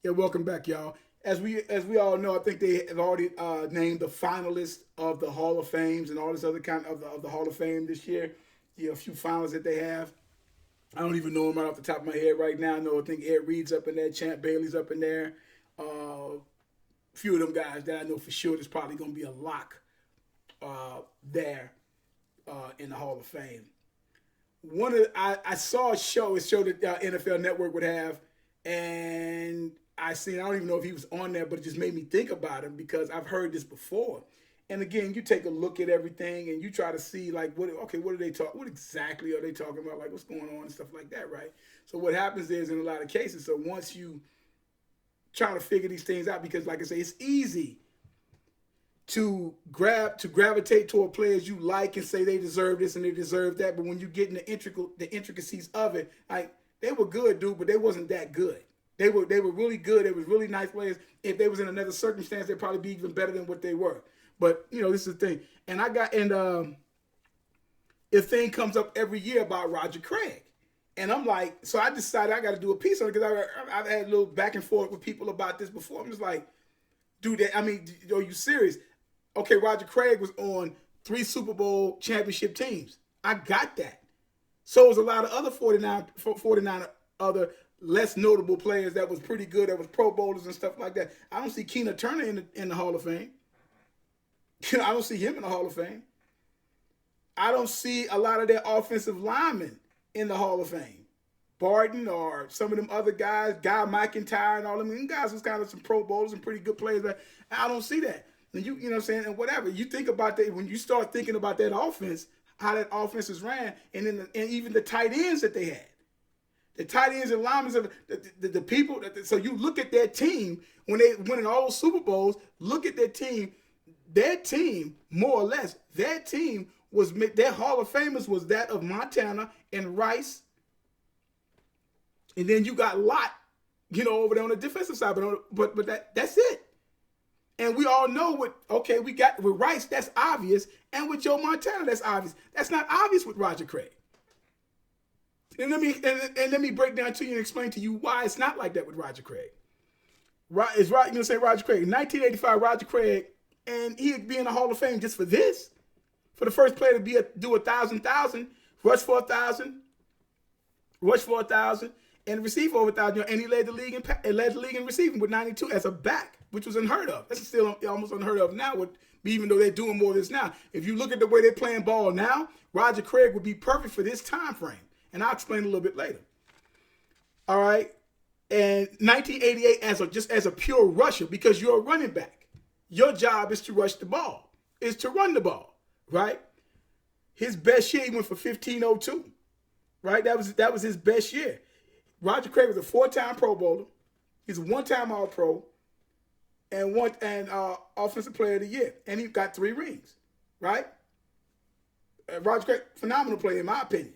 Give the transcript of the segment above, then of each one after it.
Yeah, welcome back, y'all. As we all know, I think they have already named the finalists of the Hall of Fames and all this other kind of the Hall of Fame this year. Yeah, a few finalists that they have. I don't even know them right off the top of my head right now. I think Ed Reed's up in there, Champ Bailey's up in there. A few of them guys that I know for sure there's probably going to be a lock there in the Hall of Fame. I saw a show. It showed that NFL Network would have, and I don't even know if he was on there, but it just made me think about him because I've heard this before. And again, you take a look at everything and you try to see like what are they talking? What exactly are they talking about? Like what's going on and stuff like that, right? So what happens is in a lot of cases, so once you try to figure these things out, because like I say, it's easy to gravitate toward players you like and say they deserve this and they deserve that, but when you get in the intricacies of it, like they were good, dude, but they wasn't that good. They were really good. They was really nice players. If they was in another circumstance, they'd probably be even better than what they were. But this is the thing. And the thing comes up every year about Roger Craig. And I'm like, so I decided I got to do a piece on it because I've had a little back and forth with people about this before. I'm just like, dude, are you serious? Okay, Roger Craig was on 3 Super Bowl championship teams. I got that. So was a lot of other 49 other less notable players that was pretty good, that was Pro Bowlers and stuff like that. I don't see Keena Turner in the Hall of Fame. I don't see him in the Hall of Fame. I don't see a lot of their offensive linemen in the Hall of Fame. Barton or some of them other guys, Guy McIntyre and all them guys was kind of some Pro Bowlers and pretty good players. But I don't see that. And you know what I'm saying? And whatever. You think about that, when you start thinking about that offense, how that offense is ran, and even the tight ends that they had. The tight ends and linemen, the people. So you look at their team, when they winning all those Super Bowls, look at their team. Their team, more or less, their team was, their Hall of Famers was that of Montana and Rice. And then you got Lott, over there on the defensive side. But that's it. And we all know we got with Rice, that's obvious. And with Joe Montana, that's obvious. That's not obvious with Roger Craig. And let me break down to you and explain to you why it's not like that with Roger Craig. You're going to say Roger Craig. In 1985, Roger Craig, and he'd be in the Hall of Fame just for this. For the first player to do 1,000, rush for 1,000, and receive for over 1,000. And he led the league in receiving with 92 as a back, which was unheard of. That's still almost unheard of now, even though they're doing more of this now. If you look at the way they're playing ball now, Roger Craig would be perfect for this time frame. And I'll explain a little bit later. All right. And 1988 just as a pure rusher, because you're a running back. Your job is to rush the ball, is to run the ball, right? His best year, he went for 1502, right? That was his best year. Roger Craig was a 4-time Pro Bowler. He's a 1-time All-Pro and Offensive Player of the Year. And he got 3 rings, right? Roger Craig, phenomenal player in my opinion.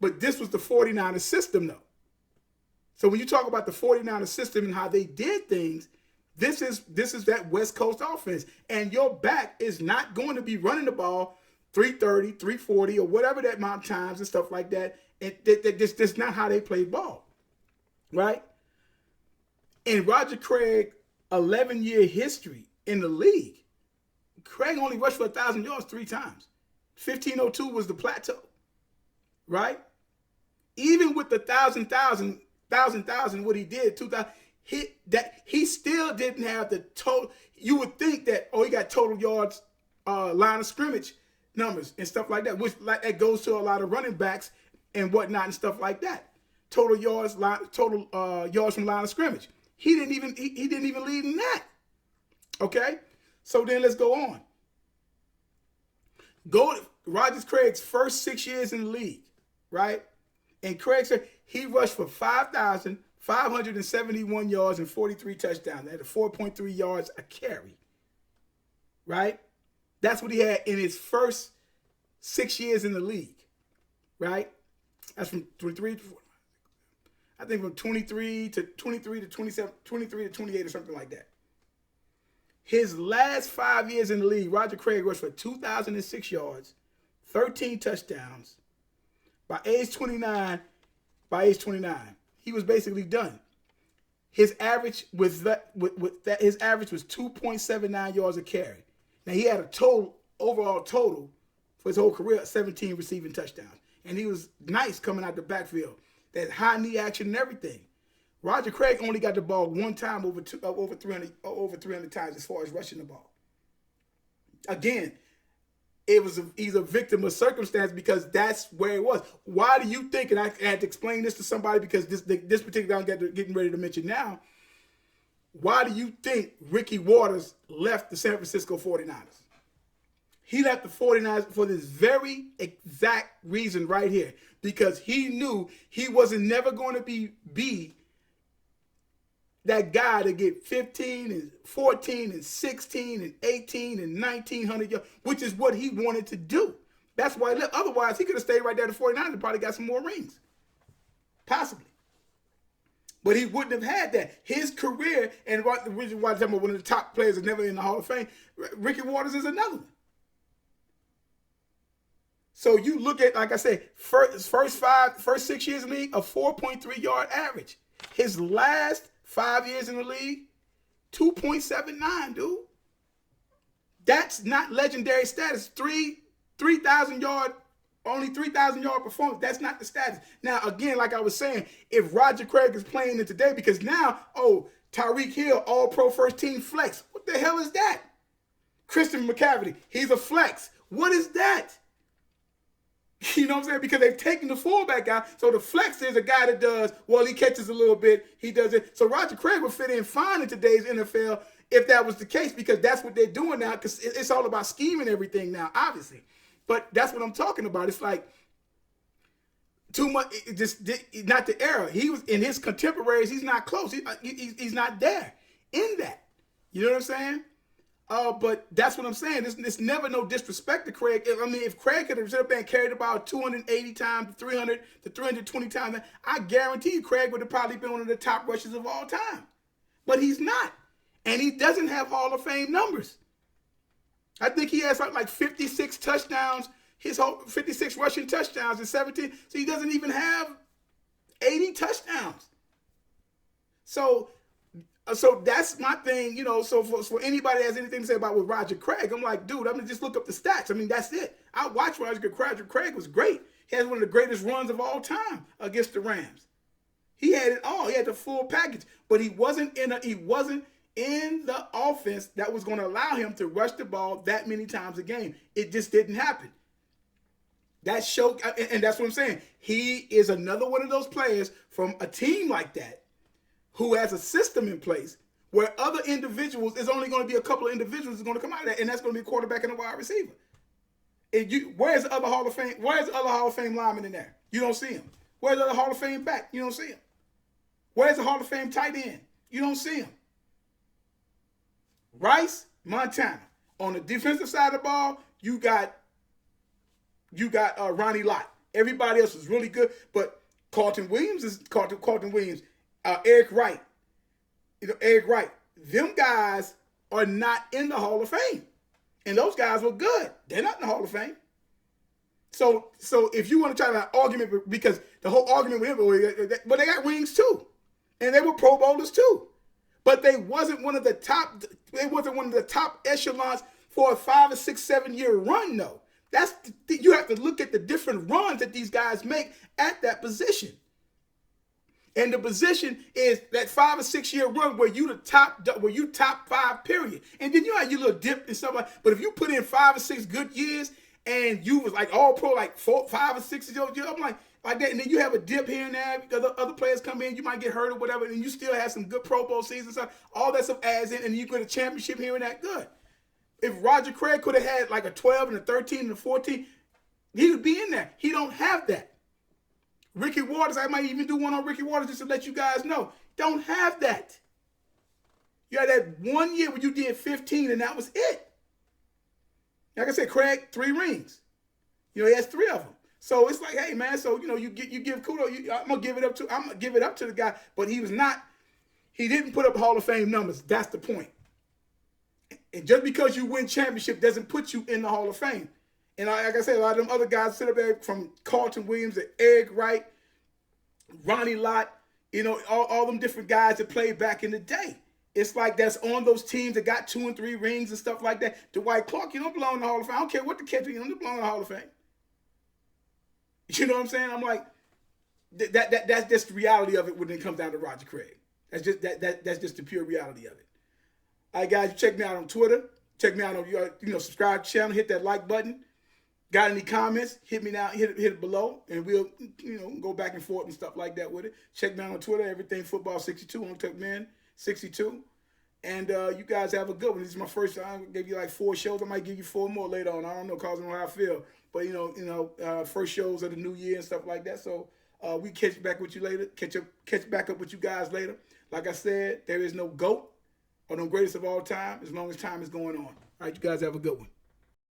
But this was the 49ers system, though. So when you talk about the 49ers system and how they did things, this is that West Coast offense. And your back is not going to be running the ball 330, 340, or whatever that amount of times and stuff like that. And that's not how they played ball, right? In Roger Craig's 11-year history in the league, Craig only rushed for 1,000 yards 3 times. 1502 was the plateau, right? Even with the 1,000, what he did, 2,000, he still didn't have the total. You would think that, he got total yards, line of scrimmage numbers and stuff like that, which that goes to a lot of running backs and whatnot and stuff like that. Total yards from line of scrimmage. He didn't even lead in that. Okay, so then let's go on. Go to Roger Craig's first 6 years in the league, right? And Craig said he rushed for 5,571 yards and 43 touchdowns. That is 4.3 yards a carry, right? That's what he had in his first 6 years in the league, right? That's from 23 to, I think from 23 to 27, 23 to 28 or something like that. His last 5 years in the league, Roger Craig rushed for 2,006 yards, 13 touchdowns. By age 29, he was basically done. his average was his average was 2.79 yards a carry. Now he had a overall total for his whole career, 17 receiving touchdowns. And he was nice coming out the backfield. That high knee action and everything. Roger Craig only got the ball one time over 300 times as far as rushing the ball. Again, he's a victim of circumstance because that's where it was. Why do you think, and I had to explain this to somebody because this particular I'm getting ready to mention now, why do you think Ricky Waters left the San Francisco 49ers? He left the 49ers for this very exact reason right here. Because he knew he wasn't never going to be that guy to get 15 and 14 and 16 and 18 and 1,900 yards, which is what he wanted to do. That's why he left. Otherwise, he could have stayed right there at the 49ers and probably got some more rings. Possibly. But he wouldn't have had that. His career, and the reason why I'm talking about one of the top players is never in the Hall of Fame, Ricky Waters is another one. So you look at, like I said, first 6 years in the league, a 4.3 yard average. His last 5 years in the league, 2.79, dude. That's not legendary status. 3,000 yard, only 3,000 yard performance. That's not the status. Now, again, like I was saying, if Roger Craig is playing it today, because now, Tyreek Hill, all pro first team flex. What the hell is that? Christian McCaffrey, he's a flex. What is that? You know what I'm saying? Because they've taken the fullback out. So the flex is a guy that does, he catches a little bit. He does it. So Roger Craig would fit in fine in today's NFL if that was the case, because that's what they're doing now, because it's all about scheming everything now, obviously. But that's what I'm talking about. It's like too much, just not the era. He was in his contemporaries. He's not close. He's not there in that. You know what I'm saying? But that's what I'm saying. It's never no disrespect to Craig. I mean, if Craig could have stood up there and carried the ball 280 times, 300 to 320 times, I guarantee you Craig would have probably been one of the top rushers of all time. But he's not. And he doesn't have Hall of Fame numbers. I think he has something like 56 touchdowns, 56 rushing touchdowns in 17. So he doesn't even have 80 touchdowns. So that's my thing, so for anybody that has anything to say about with Roger Craig, I'm like, dude, I'm going to just look up the stats. I mean, that's it. I watched Roger Craig. Roger Craig was great. He has one of the greatest runs of all time against the Rams. He had it all. He had the full package. But he wasn't in the offense that was going to allow him to rush the ball that many times a game. It just didn't happen. That showed, and that's what I'm saying. He is another one of those players from a team like that who has a system in place where other individuals, is only going to be a couple of individuals that's going to come out of that, and that's going to be a quarterback and a wide receiver. Where's the other Hall of Fame? Where's the other Hall of Fame lineman in there? You don't see him. Where's the other Hall of Fame back? You don't see him. Where's the Hall of Fame tight end? You don't see him. Rice, Montana. On the defensive side of the ball, you got Ronnie Lott. Everybody else is really good, but Carlton Williams. Eric Wright. Eric Wright. Them guys are not in the Hall of Fame. And those guys were good. They're not in the Hall of Fame. So if you want to try that argument, because the whole argument with him, but they got rings too. And they were Pro Bowlers too. But they wasn't one of the top echelons for a 5 or 6, 7 year run, though. You have to look at the different runs that these guys make at that position. And the position is that 5 or 6 year run where you top 5, period. And then you have your little dip and stuff like. But if you put in 5 or 6 good years and you was like all pro, like 4, 5 or 6 years, I'm like that. And then you have a dip here and there because other players come in, you might get hurt or whatever, and you still have some good Pro Bowl seasons. All that stuff adds in, and you get a championship here and that. Good. If Roger Craig could have had like a 12 and a 13 and a 14, he would be in there. He don't have that. Ricky Waters, I might even do one on Ricky Waters just to let you guys know. Don't have that. You had that 1 year where you did 15 and that was it. Like I said, Craig, 3 rings. He has 3 of them. So it's like, hey man, so you give kudos. I'm gonna give it up to the guy, but he didn't put up Hall of Fame numbers. That's the point. And just because you win championship doesn't put you in the Hall of Fame. And like I said, a lot of them other guys sit up there from Carlton Williams to Eric Wright, Ronnie Lott, You know, all them different guys that played back in the day. It's like that's on those teams that got 2 and 3 rings and stuff like that. Dwight Clark, you don't belong in the Hall of Fame. I don't care what the catch is, you don't belong in the Hall of Fame. You know what I'm saying? I'm like, that's just the reality of it when it comes down to Roger Craig. That's just the pure reality of it. All right, guys, check me out on Twitter. Check me out on subscribe to the channel. Hit that like button. Got any comments? Hit me now. Hit it below, and we'll go back and forth and stuff like that with it. Check me out on Twitter. Everything Football 62 on TuckMan 62. And you guys have a good one. This is my first time. I gave you like 4 shows. I might give you 4 more later on. I don't know, cause I know how I feel. But first shows of the new year and stuff like that. So we catch back with you later. Catch back up with you guys later. Like I said, there is no GOAT or no greatest of all time as long as time is going on. All right, you guys have a good one.